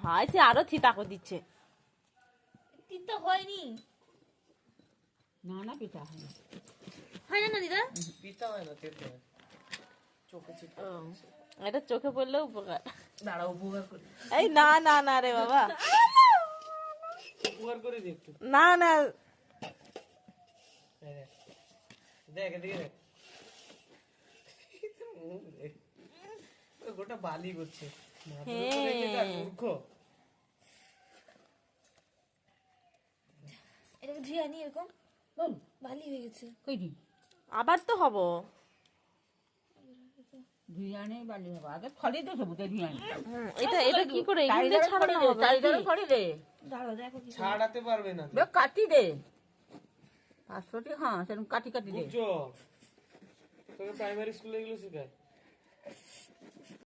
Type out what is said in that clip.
ভাই সে আরো থিতাকো দিচ্ছে। তিনটা হয়নি। না না পিঠা হয় না। হয় না দিদা? পিতা হয় না, তেতে হয়। চোখে চিপে এটা চোখে পড়লেও উপকার। দাঁড়াও, উপকার করি। এই না না না রে বাবা, উপকার করে দি একটু। না না। এই দেখ, দেখ এদিকে দেখ। গোটা বালি করছে। মূর্খ। এটাকে ধুয়ে আনি এরকম ভালো হয়ে গেছে। কই দি আবার তো হবো। বিরিয়ানি বালি হবে আগে ফলি দে সবুতে বিরিয়ানি এটা এটা কি করে এখান দিয়ে ছাড়ানো হবে চাইদারে নাকি? ফলি দে দাঁড়াও দেখো কি ছাড়াতে পারবে না তো। বে কাটি দে 500 টি হ্যাঁ সেরকম কাটি কাটি দে বুঝছো? তোকে প্রাইমারি স্কুলে এগুলো শেখায়।